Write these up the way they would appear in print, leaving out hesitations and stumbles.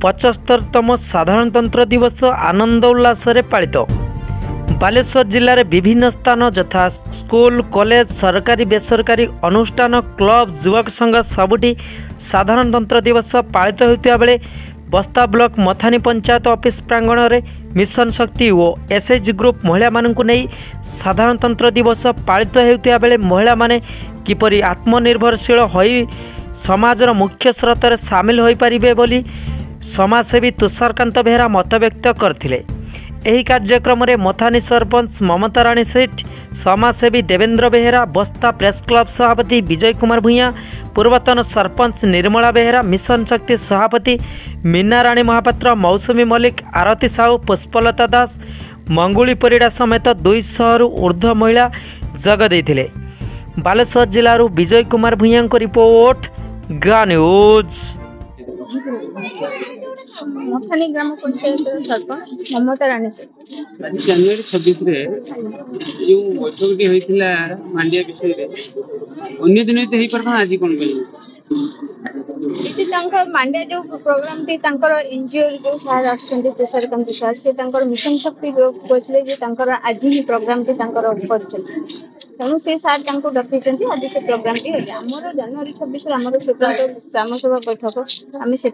75तम साधारणतंत्र दिवस आनंद उल्लासरे पालित। बालेश्वर जिले में विभिन्न स्थान यथा स्कूल कॉलेज सरकारी बेसरकारी अनुष्ठान क्लब युवक संघ सबुठी साधारणतंत्र दिवस पालित होता बेले बस्ता ब्लॉक मथानी पंचायत ऑफिस प्रांगण में मिशन शक्ति और एसएच ग्रुप महिला मानू नहीं साधारणतंत्र दिवस पालित होता बेले महिला माने किपरि आत्मनिर्भरशील होई समाजर मुख्य स्रोत सामिल हो पारिबे बोली समाजसेवी तुषारकांत बेहरा मत व्यक्त करथिले। एही कार्यक्रम में मथानी सरपंच ममता राणी सेठ समाजसेवी देवेंद्र बेहरा बस्ता प्रेस क्लब सभापति विजय कुमार भूया पूर्वतन सरपंच निर्मला बेहरा मिशन शक्ति सभापति मीना राणी महापात्र मौसुमी मल्लिक आरती साहू पुष्पलता दास मंगुली परिड़ा समेत 200 रु ऊर्ध्व महिला जग देथिले। बालेश्वर जिलूर विजय कुमार भूया रिपोर्ट गा न्यूज। मथानी ग्राम पंचायत सरपंच ममता राणी से जनवरी 26 जो बैठक होता मांडिया विषय अन्य दिन तो पारता आज कौन मांडिया जो प्रोग्राम टी एनजीओ जो सार आसुच्चंती तुषारकांत सार से मिशन शक्ति ग्रुप कहते आज ही प्रोग्राम टी तेणु से सार डकई आज से प्रोग्राम टी आमर जनवरी 26 आमर स्वतंत्र ग्राम सभा बैठक आम से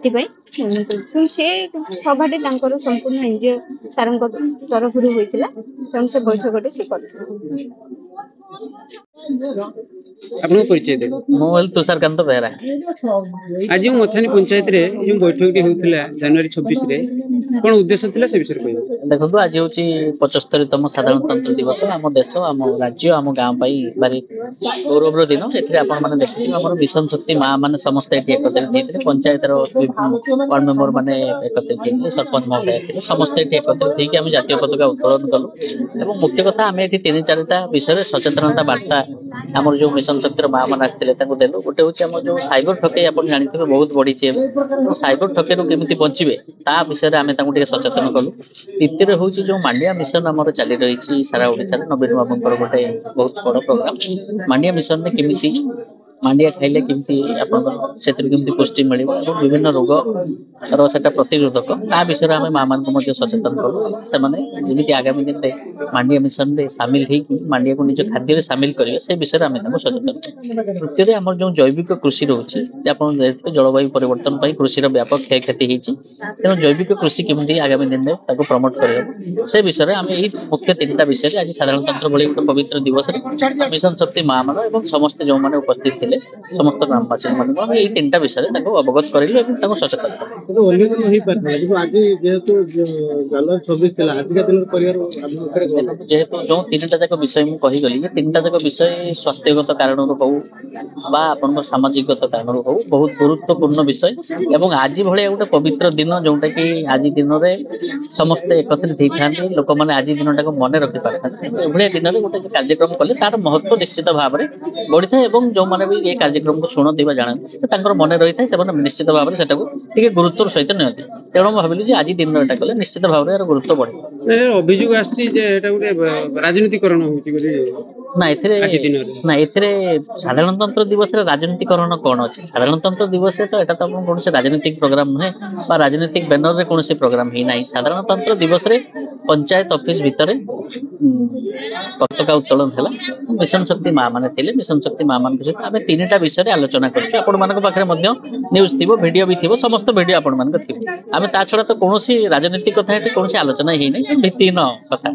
से सभाटी संपूर्ण एनजीओ सार तरफ होता तेणु से बैठक से आपन परिचय दे मो तुषारकांत बेहरा आज मथानी पंचायत रे जो बैठक होता जनवरी 26 रे कौन उद्देश्य थिला से विषय कहि देखो आज हूँ 75तम साधारणतंत्र दिवस आम देश आम राज्य आम गाँव भारी गौरव दिन ए आपने देखते आम मिशन शक्ति माँ मैंने समस्ते एकत्रित पंचायत वार्ड मेम्बर मैंने एकत्रित सरपंच महोदय थे समस्ते एकत्रित होकर जातीय पताका उत्तोलन कलु और मुख्य कथा आम ये 3-4टा विषय सचेतनता बार्ता आम जो मिशन शक्तिर माँ मैंने आसते देलु गोटे हूँ आम जो साइबर ठकई आप जानते बहुत बढ़ी साइबर ठकई केमी बचे ता विषय आम सचेतन कलु। द्वितीय हूँ जो मांडिया मिशन आम चली रही सारा ओडिशा नवीन बाबू गोटे बहुत बड़ प्रोग्राम मांडिया मिशन में केमी मांडिया खाइले केमती पुष्टि मिल विभिन्न रोग रहा प्रतिरोधक ता विषय आम माँ मान सचेतन कलु से जमी आगामी दिन में मांडिया मिशन में सामिल हो मांडिया को निज खाद्य सामिल करेंगे से विषय आम सचेतन। तृतीय आम जो जैविक कृषि रोचे जलवायु परिवर्तन कृषि व्यापक क्षय क्षति होती तेणु जैविक कृषि केमती आगामी दिन में प्रमोट कर से विषय आम यही मुख्य 3टा विषय आज साधारणतंत्र भली गोटे पवित्र दिवस मिशन शक्ति माँ मान और समस्त जो मैंने उपस्थित थे समस्त ग्रामवासी यही 3टा विषय अवगत करूँ सचेतन जेहेतु जो 3टा जाक विषय मुझे कहीगली 3टा जाक विषय स्वास्थ्यगत कारण हो सामाजिकगत कारण हो बहुत गुरुत्वपूर्ण विषय एवं आज भाई गोटे पवित्र दिन जोटा कि आज दिन में समस्ते एकत्रित होता लोक मैंने आज दिन टाक मन रखि पारे दिन में गोटे कार्यक्रम कले तार महत्व निश्चित भाव में बढ़ी था जो मैंने भी ये कार्यक्रम को शुणती जानते मन रही है निश्चित भाव में गुरुत्व सहित नियंती तेणु भाविली आज दिन में कले निश्चित भाव में गुरुत्व बढ़े अभियोग राजनीतिकरण ना ए साधारणतंत्र दिवस राजनीतिकरण कौन अच्छे साधारणतंत्र दिवस तो यहाँ तो कौन से राजनीतिक प्रोग्राम नुहे राजनीतिक बैनर में कौन प्रोग्राम ही ना साधारणतंत्र दिवस पंचायत ऑफिस भितर पताका उत्तोलन है मिशन शक्ति माँ मैंने थे मिशन शक्ति माँ मान सहित आम 3टा विषय आलोचना करके न्यूज थी वीडियो भी थी समस्त वीडियो आपण थी आम ता छड़ा तो कौन राजनीतिक कथा कौन आलोचना ही नहीं भित्तिहीन कथा।